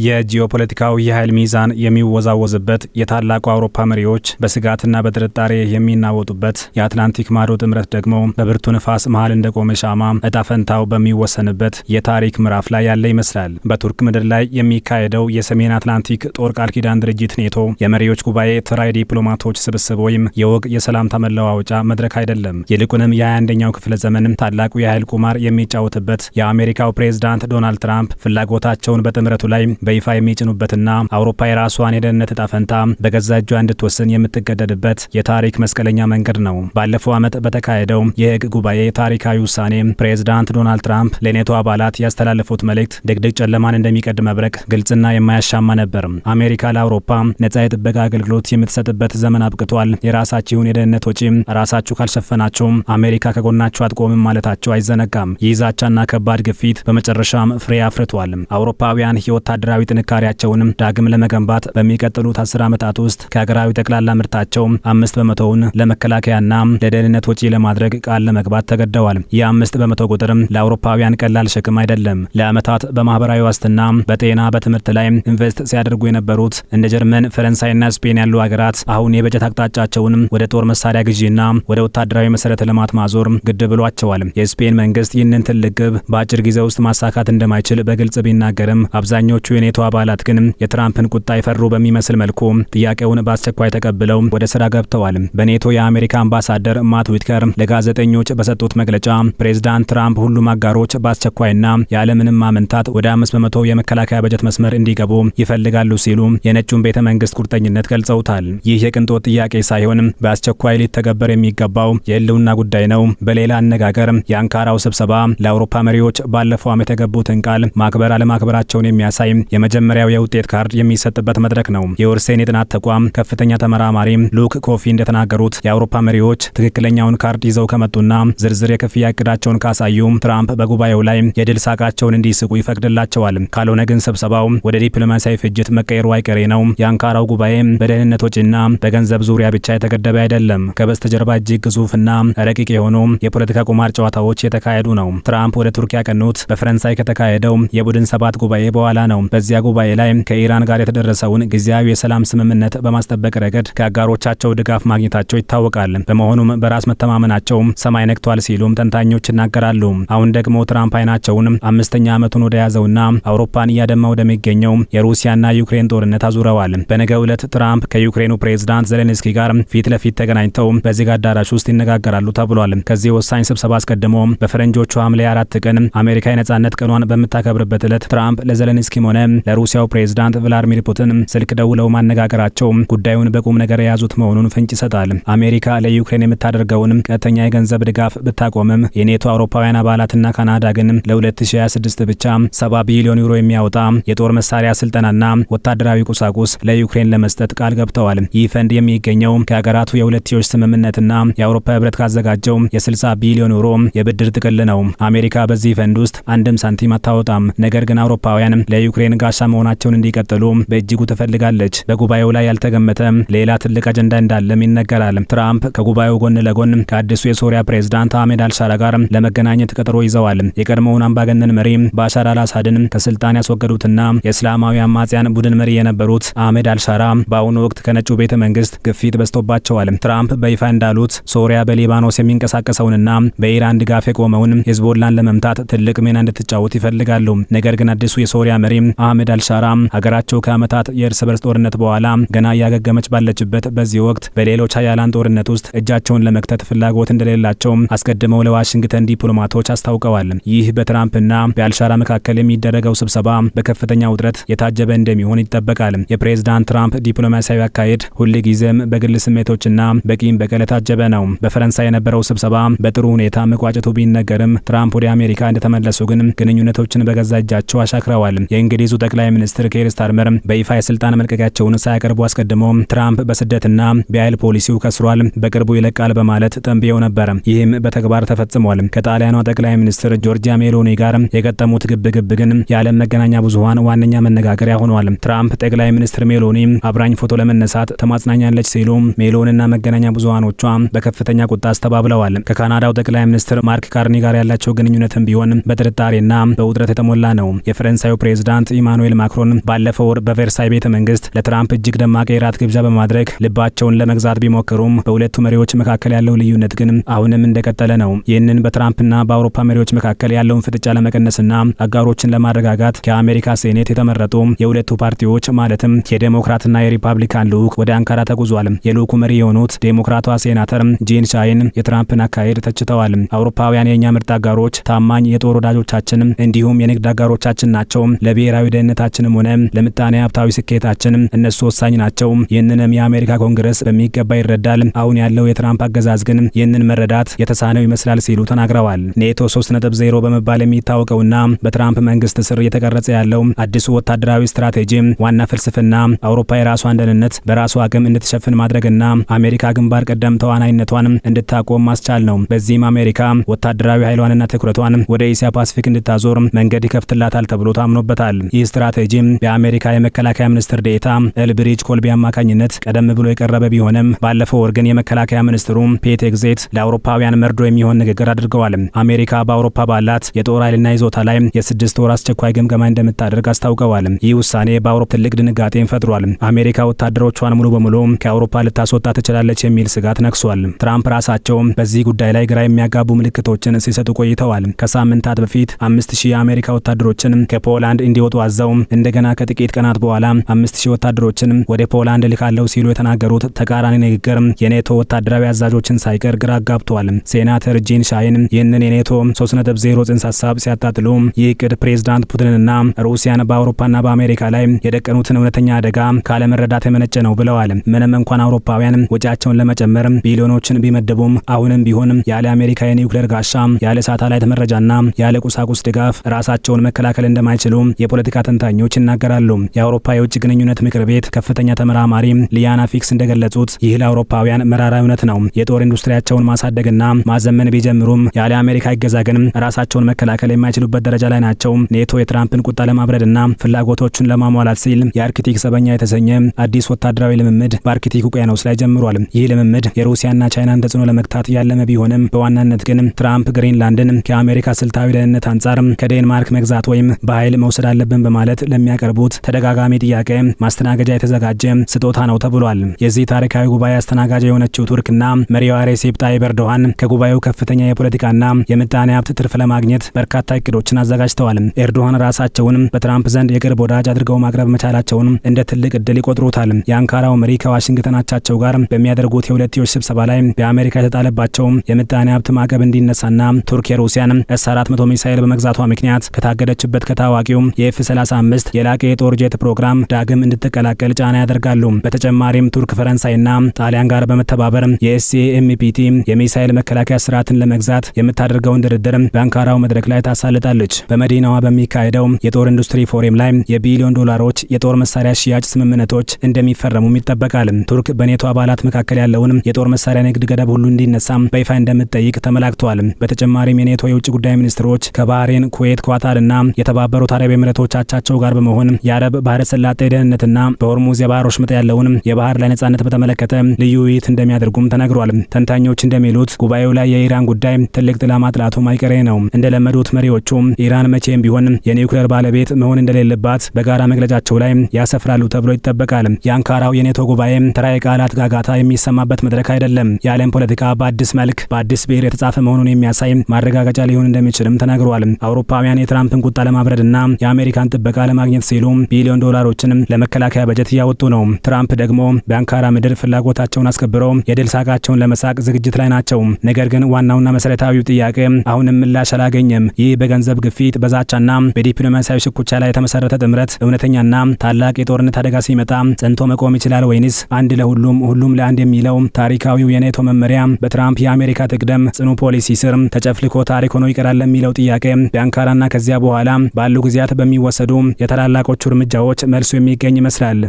የጂኦፖለቲካው የኃይል ሚዛን የሚወዛወዝበት የታላቁ አውሮፓ መሪዎች በስጋትና በጥርጣሬ የሚናወጡበት የአትላንቲክ ማዶ ጥምረት ደግሞ በብርቱ ንፋስ መሃል እንደቆመ ሻማ እጣ ፈንታው በሚወሰንበት የታሪክ ምዕራፍ ላይ ያለ ይመስላል። በቱርክ ምድር ላይ የሚካሄደው የሰሜን አትላንቲክ ጦር ቃል ኪዳን ድርጅት ኔቶ የመሪዎች ጉባኤ ተራ ዲፕሎማቶች ስብስብ ወይም የወግ የሰላምታ መለዋወጫ መድረክ አይደለም። ይልቁንም የ21ኛው ክፍለ ዘመን ታላቁ የኃይል ቁማር የሚጫወትበት የአሜሪካው ፕሬዝዳንት ዶናልድ ትራምፕ ፍላጎታቸውን በጥምረቱ ላይ በይፋ የሚጭኑበትና አውሮፓ የራሷን የደህንነት ዕጣ ፈንታ በገዛ እጇ እንድትወስን የምትገደድበት የታሪክ መስቀለኛ መንገድ ነው። ባለፈው ዓመት በተካሄደው የሕግ ጉባኤ ታሪካዊ ውሳኔ ፕሬዝዳንት ዶናልድ ትራምፕ ለኔቶ አባላት ያስተላለፉት መልእክት ድቅድቅ ጨለማን እንደሚቀድ መብረቅ ግልጽና የማያሻማ ነበር። አሜሪካ ለአውሮፓ ነጻ የጥበቃ አገልግሎት የምትሰጥበት ዘመን አብቅቷል። የራሳችሁን የደህንነት ወጪ ራሳችሁ ካልሸፈናችሁ አሜሪካ ከጎናችሁ አትቆምም ማለታቸው አይዘነጋም። ይህ ዛቻና ከባድ ግፊት በመጨረሻም ፍሬ አፍርቷል። አውሮፓውያን የወታደራዊ ጥንካሬያቸውን ዳግም ለመገንባት በሚቀጥሉት 10 ዓመታት ውስጥ ከሀገራዊ ጠቅላላ ምርታቸው 5% ለመከላከያና ለደህንነት ወጪ ለማድረግ ቃል ለመግባት ተገደዋል። የ5% ቁጥር ለአውሮፓውያን ቀላል ሸክም አይደለም። ለዓመታት በማህበራዊ ዋስትና፣ በጤና፣ በትምህርት ላይ ኢንቨስት ሲያደርጉ የነበሩት እንደ ጀርመን፣ ፈረንሳይና ስፔን ያሉ ሀገራት አሁን የበጀት አቅጣጫቸውን ወደ ጦር መሳሪያ ግዢና ወደ ወታደራዊ መሰረተ ልማት ማዞር ግድ ብሏቸዋል። የስፔን መንግስት ይህንን ትልቅ ግብ በአጭር ጊዜ ውስጥ ማሳካት እንደማይችል በግልጽ ቢናገርም አብዛኞቹ የኔቶ አባላት ግን የትራምፕን ቁጣ የፈሩ በሚመስል መልኩ ጥያቄውን በአስቸኳይ ተቀብለው ወደ ስራ ገብተዋል። በኔቶ የአሜሪካ አምባሳደር ማት ዊትከር ለጋዜጠኞች በሰጡት መግለጫ ፕሬዝዳንት ትራምፕ ሁሉም አጋሮች በአስቸኳይና ያለምንም ማመንታት ወደ 5% የመከላከያ በጀት መስመር እንዲገቡ ይፈልጋሉ ሲሉ የነጩን ቤተ መንግስት ቁርጠኝነት ገልጸውታል። ይህ የቅንጦት ጥያቄ ሳይሆን በአስቸኳይ ሊተገበር የሚገባው የህልውና ጉዳይ ነው። በሌላ አነጋገር የአንካራው ስብሰባ ለአውሮፓ መሪዎች ባለፈው ዓመት የገቡትን ቃል ማክበር አለማክበራቸውን የሚያሳይ የመጀመሪያው የውጤት ካርድ የሚሰጥበት መድረክ ነው። የኦርሴን የጥናት ተቋም ከፍተኛ ተመራማሪ ሉክ ኮፊ እንደተናገሩት የአውሮፓ መሪዎች ትክክለኛውን ካርድ ይዘው ከመጡና ዝርዝር የክፍያ እቅዳቸውን ካሳዩ ትራምፕ በጉባኤው ላይ የድል ሳቃቸውን እንዲስቁ ይፈቅድላቸዋል። ካልሆነ ግን ስብሰባው ወደ ዲፕሎማሲያዊ ፍጅት መቀየሩ አይቀሬ ነው። የአንካራው ጉባኤ በደህንነት ወጪና በገንዘብ ዙሪያ ብቻ የተገደበ አይደለም። ከበስተጀርባ እጅግ ግዙፍና ረቂቅ የሆኑ የፖለቲካ ቁማር ጨዋታዎች የተካሄዱ ነው። ትራምፕ ወደ ቱርክ ያቀኑት በፈረንሳይ ከተካሄደው የቡድን 7 ጉባኤ በኋላ ነው። በዚያ ጉባኤ ላይ ከኢራን ጋር የተደረሰውን ጊዜያዊ የሰላም ስምምነት በማስጠበቅ ረገድ ከአጋሮቻቸው ድጋፍ ማግኘታቸው ይታወቃል። በመሆኑም በራስ መተማመናቸው ሰማይ ነክቷል ሲሉም ተንታኞች ይናገራሉ። አሁን ደግሞ ትራምፕ አይናቸውን 5ኛ ዓመቱን ወደ ያዘውና አውሮፓን እያደማ ወደሚገኘው የሩሲያና ዩክሬን ጦርነት አዙረዋል። በነገው ዕለት ትራምፕ ከዩክሬኑ ፕሬዝዳንት ዜሌንስኪ ጋር ፊት ለፊት ተገናኝተው በዚህ አዳራሽ ውስጥ ይነጋገራሉ ተብሏል። ከዚህ ወሳኝ ስብሰባ አስቀድሞ በፈረንጆቹ ሐምሌ 4 ቀን አሜሪካ የነጻነት ቀኗን በምታከብርበት ዕለት ትራምፕ ለዜሌንስኪም ሆነ ለሩሲያው ፕሬዝዳንት ቭላድሚር ፑቲን ስልክ ደውለው ማነጋገራቸው ጉዳዩን በቁም ነገር የያዙት መሆኑን ፍንጭ ይሰጣል። አሜሪካ ለዩክሬን የምታደርገውን ቀጥተኛ የገንዘብ ድጋፍ ብታቆምም የኔቶ አውሮፓውያን አባላትና ካናዳ ግን ለ2026 ብቻ 70 ቢሊዮን ዩሮ የሚያወጣ የጦር መሳሪያ ስልጠናና ወታደራዊ ቁሳቁስ ለዩክሬን ለመስጠት ቃል ገብተዋል። ይህ ፈንድ የሚገኘው ከሀገራቱ የሁለትዮሽ ስምምነትና የአውሮፓ ህብረት ካዘጋጀው የ60 ቢሊዮን ዩሮ የብድር ጥቅል ነው። አሜሪካ በዚህ ፈንድ ውስጥ አንድም ሳንቲም አታወጣም። ነገር ግን አውሮፓውያን ለዩክሬን ጋሻ መሆናቸውን እንዲቀጥሉ በእጅጉ ትፈልጋለች። በጉባኤው ላይ ያልተገመተ ሌላ ትልቅ አጀንዳ እንዳለም ይነገራል። ትራምፕ ከጉባኤው ጎን ለጎን ከአዲሱ የሶሪያ ፕሬዝዳንት አህመድ አልሻራ ጋር ለመገናኘት ቀጠሮ ይዘዋል። የቀድሞውን አምባገነን መሪ ባሻር አልአሳድን ከስልጣን ያስወገዱትና የእስላማዊ አማጽያን ቡድን መሪ የነበሩት አህመድ አልሻራ በአሁኑ ወቅት ከነጩ ቤተ መንግስት ግፊት በዝቶባቸዋል። ትራምፕ በይፋ እንዳሉት ሶሪያ በሊባኖስ የሚንቀሳቀሰውንና በኢራን ድጋፍ የቆመውን ሂዝቦላን ለመምታት ትልቅ ሚና እንድትጫወት ይፈልጋሉ። ነገር ግን አዲሱ የሶሪያ መሪ አህመድ አልሻራ ሀገራቸው ከዓመታት የእርስ በርስ ጦርነት በኋላ ገና እያገገመች ባለችበት በዚህ ወቅት በሌሎች ሀያላን ጦርነት ውስጥ እጃቸውን ለመክተት ፍላጎት እንደሌላቸው አስቀድመው ለዋሽንግተን ዲፕሎማቶች አስታውቀዋል። ይህ በትራምፕና በአልሻራ መካከል የሚደረገው ስብሰባ በከፍተኛ ውጥረት የታጀበ እንደሚሆን ይጠበቃል። የፕሬዝዳንት ትራምፕ ዲፕሎማሲያዊ አካሄድ ሁልጊዜም በግል ስሜቶችና በቂም በቀል የታጀበ ነው። በፈረንሳይ የነበረው ስብሰባ በጥሩ ሁኔታ መቋጨቱ ቢነገርም ትራምፕ ወደ አሜሪካ እንደተመለሱ ግን ግንኙነቶችን በገዛ እጃቸው አሻክረዋል። የእንግሊዙ ጠቅላይ ሚኒስትር ኬር ስታርመር በይፋ የስልጣን መልቀቂያቸውን ሳያቀርቡ አስቀድሞ ትራምፕ በስደትና በኃይል ፖሊሲው ከስሯል፣ በቅርቡ ይለቃል በማለት ተንብየው ነበር። ይህም በተግባር ተፈጽሟል። ከጣሊያኗ ጠቅላይ ሚኒስትር ጆርጂያ ሜሎኒ ጋር የገጠሙት ግብግብ ግን የዓለም መገናኛ ብዙሃን ዋነኛ መነጋገሪያ ሆኗል። ትራምፕ ጠቅላይ ሚኒስትር ሜሎኒ አብራኝ ፎቶ ለመነሳት ተማጽናኛለች ሲሉ ሜሎንና መገናኛ ብዙሃኖቿ በከፍተኛ ቁጣ አስተባብለዋል። ከካናዳው ጠቅላይ ሚኒስትር ማርክ ካርኒ ጋር ያላቸው ግንኙነትም ቢሆን በጥርጣሬና በውጥረት የተሞላ ነው። የፈረንሳዩ ፕሬዝዳንት ኢማኑኤል ማክሮን ባለፈው ወር በቨርሳይ ቤተ መንግስት ለትራምፕ እጅግ ደማቅ የራት ግብዣ በማድረግ ልባቸውን ለመግዛት ቢሞክሩም በሁለቱ መሪዎች መካከል ያለው ልዩነት ግን አሁንም እንደቀጠለ ነው። ይህንን በትራምፕና በአውሮፓ መሪዎች መካከል ያለውን ፍጥጫ ለመቀነስና አጋሮችን ለማረጋጋት ከአሜሪካ ሴኔት የተመረጡ የሁለቱ ፓርቲዎች ማለትም የዴሞክራትና የሪፐብሊካን ልዑክ ወደ አንካራ ተጉዟል። የልዑኩ መሪ የሆኑት ዴሞክራቷ ሴናተር ጂን ሻይን የትራምፕን አካሄድ ተችተዋል። አውሮፓውያን የእኛ ምርጥ አጋሮች፣ ታማኝ የጦር ወዳጆቻችን እንዲሁም የንግድ አጋሮቻችን ናቸው። ለብሔራዊ ደህንነታችንም ሆነ ለምጣኔ ሀብታዊ ስኬታችን እነሱ ወሳኝ ናቸው። ይህንንም የአሜሪካ ኮንግረስ በሚገባ ይረዳል። አሁን ያለው የትራምፕ አገዛዝ ግን ይህንን መረዳት የተሳነው ይመስላል ሲሉ ተናግረዋል። ኔቶ 3.0 በመባል የሚታወቀውና በትራምፕ መንግስት ስር እየተቀረጸ ያለው አዲሱ ወታደራዊ ስትራቴጂ ዋና ፍልስፍና አውሮፓ የራሷን ደህንነት በራሷ አቅም እንድትሸፍን ማድረግና አሜሪካ ግንባር ቀደም ተዋናይነቷን እንድታቆም ማስቻል ነው። በዚህም አሜሪካ ወታደራዊ ኃይሏንና ትኩረቷን ወደ ኤስያ ፓሲፊክ እንድታዞር መንገድ ይከፍትላታል ተብሎ ታምኖበታል። ይህ ስትራቴጂ በአሜሪካ የመከላከያ ሚኒስትር ዴኤታ ኤልብሪጅ ኮልቢ አማካኝነት ቀደም ብሎ የቀረበ ቢሆንም ባለፈው ወር ግን የመከላከያ ሚኒስትሩ ፔት ኤግዜት ለአውሮፓውያን መርዶ የሚሆን ንግግር አድርገዋል። አሜሪካ በአውሮፓ ባላት የጦር ኃይልና ይዞታ ላይ የ6 ወር አስቸኳይ ግምገማ እንደምታደርግ አስታውቀዋል። ይህ ውሳኔ በአውሮፓ ትልቅ ድንጋጤን ፈጥሯል። አሜሪካ ወታደሮቿን ሙሉ በሙሉ ከአውሮፓ ልታስወጣ ትችላለች የሚል ስጋት ነክሷል። ትራምፕ ራሳቸው በዚህ ጉዳይ ላይ ግራ የሚያጋቡ ምልክቶችን ሲሰጡ ቆይተዋል። ከሳምንታት በፊት 5000 የአሜሪካ ወታደሮችን ከፖላንድ እንዲወጡ አዘው እንደገና ከጥቂት ቀናት በኋላ 5000 ወታደሮችን ወደ ፖላንድ ልካለው ሲሉ የተናገሩት ተቃራኒ ንግግር የኔቶ ወታደራዊ አዛዦችን ሳይቀር ግራ አጋብቷል። ሴናተር ጂን ሻይን ይህንን የኔቶ 3.0 ጽንሰ ሀሳብ ሲያጣጥሉ ይህ እቅድ ፕሬዝዳንት ፑቲንና ሩሲያን በአውሮፓና በአሜሪካ ላይ የደቀኑትን እውነተኛ አደጋ ካለመረዳት የመነጨ ነው ብለዋል። ምንም እንኳን አውሮፓውያን ወጪያቸውን ለመጨመር ቢሊዮኖችን ቢመደቡም አሁንም ቢሆን ያለ አሜሪካ የኒውክሌር ጋሻ፣ ያለ ሳተላይት መረጃና ያለ ቁሳቁስ ድጋፍ ራሳቸውን መከላከል እንደማይችሉ የፖለቲካ ተንታኞች ይናገራሉ። የአውሮፓ የውጭ ግንኙነት ምክር ቤት ከፍተኛ ተመራማሪ ሊያና ፊክስ እንደገለጹት ይህ ለአውሮፓውያን መራራ እውነት ነው። የጦር ኢንዱስትሪያቸውን ማሳደግና ማዘመን ቢጀምሩም ያለ አሜሪካ እገዛ ግን ራሳቸውን መከላከል የማይችሉበት ደረጃ ላይ ናቸው። ኔቶ የትራምፕን ቁጣ ለማብረድና ፍላጎቶቹን ለማሟላት ሲል የአርክቲክ ሰበኛ የተሰኘ አዲስ ወታደራዊ ልምምድ በአርክቲክ ውቅያኖስ ላይ ጀምሯል። ይህ ልምምድ የሩሲያና ቻይናን ተጽዕኖ ለመግታት ያለመ ቢሆንም በዋናነት ግን ትራምፕ ግሪንላንድን ከአሜሪካ ስልታዊ ደህንነት አንጻር ከዴንማርክ መግዛት ወይም በኃይል መውሰድ አለብን በማለት ለሚያቀርቡት ተደጋጋሚ ጥያቄ ማስተናገጃ የተዘጋጀ ስጦታ ነው ተብሏል። የዚህ ታሪካዊ ጉባኤ አስተናጋጅ የሆነችው ቱርክና መሪዋ ሬሴፕ ታይብ ኤርዶሃን ከጉባኤው ከፍተኛ የፖለቲካና የምጣኔ ሀብት ትርፍ ለማግኘት በርካታ እቅዶችን አዘጋጅተዋል። ኤርዶሃን ራሳቸውን በትራምፕ ዘንድ የቅርብ ወዳጅ አድርገው ማቅረብ መቻላቸውን እንደ ትልቅ እድል ይቆጥሩታል። የአንካራው መሪ ከዋሽንግተን አቻቸው ጋር በሚያደርጉት የሁለትዮሽ ስብሰባ ላይ በአሜሪካ የተጣለባቸው የምጣኔ ሀብት ማዕቀብ እንዲነሳና ቱርክ የሩሲያን ኤስ-400 ሚሳኤል በመግዛቷ ምክንያት ከታገደችበት ከታዋቂው የኤፍ-35 የላቀ የጦር ጄት ፕሮግራም ዳግም እንድትቀላቀል ጫና ያደርጋሉ። በተጨማሪም ቱርክ ፈረንሳይና ጣሊያን ጋር በመተባበር የኤስኤምፒቲ የሚሳኤል መከላከያ ስርዓትን ለመግዛት የምታደርገውን ድርድር በአንካራው መድረክ ላይ ታሳልጣለች። በመዲናዋ በሚካሄደው የጦር ኢንዱስትሪ ፎረም ላይ የቢሊዮን ዶላሮች የጦር መሳሪያ ሽያጭ ስምምነቶች እንደሚፈረሙም ይጠበቃል። ቱርክ በኔቶ አባላት መካከል ያለውን የጦር መሳሪያ ንግድ ገደብ ሁሉ እንዲነሳ በይፋ እንደምትጠይቅ ተመላክቷል። በተጨማሪም የኔቶ የውጭ ጉዳይ ሚኒስትሮች ከባህሬን፣ ኩዌት፣ ኳታርና የተባበሩት አረብ ኤሚሬቶች አቻቸው ጋር በመሆን የአረብ ባህረ ሰላጤ ደህንነትና በሆርሙዝ የባህር ወሽመጥ ያለውን የባህር ላይ ነጻነት በተመለከተ ልዩ ውይይት እንደሚያደርጉም ተነግሯል። ተንታኞች እንደሚሉት ጉባኤው ላይ የኢራን ጉዳይ ትልቅ ጥላ ማጥላቱ ማይቀሬ ነው። እንደለመዱት መሪዎቹ ኢራን መቼም ቢሆን የኒውክሌር ባለቤት መሆን እንደሌለባት በጋራ መግለጫቸው ላይ ያሰፍራሉ ተብሎ ይጠበቃል። የአንካራው የኔቶ ጉባኤ ተራ የቃላት ጋጋታ የሚሰማበት መድረክ አይደለም። የዓለም ፖለቲካ በአዲስ መልክ በአዲስ ብሔር የተጻፈ መሆኑን የሚያሳይ ማረጋገጫ ሊሆን እንደሚችልም ተነግሯል። አውሮፓውያን የትራምፕን ቁጣ ለማብረድና የአሜሪካን ጥበቃ ለማግኘት ሲሉ ቢሊዮን ዶላሮችን ለመከላከያ በጀት እያወጡ ነው። ትራምፕ ደግሞ በአንካራ ምድር ፍላጎታቸውን አስከብረው የድል ሳቃቸውን ለመሳቅ ዝግጅት ላይ ናቸው። ነገር ግን ዋናውና መሰረታዊው ጥያቄ አሁንም ምላሽ አላገኘም። ይህ በገንዘብ ግፊት፣ በዛቻና በዲፕሎማሲያዊ ሽኩቻ ላይ የተመሰረተ ጥምረት እውነተኛና ታላቅ የጦርነት አደጋ ሲመጣ ጸንቶ መቆም ይችላል ወይንስ አንድ ለሁሉም ሁሉም ለአንድ የሚለው ታሪካዊው የኔቶ መመሪያ በትራምፕ የአሜሪካ ትቅደም ጽኑ ፖሊሲ ስር ተጨፍልቆ ታሪክ ሆኖ ይቀራል ለሚለው ጥያቄ በአንካራና ከዚያ በኋላ ባሉ ጊዜያት በሚወሰዱ የታላላቆቹ እርምጃዎች መልሱ የሚገኝ ይመስላል።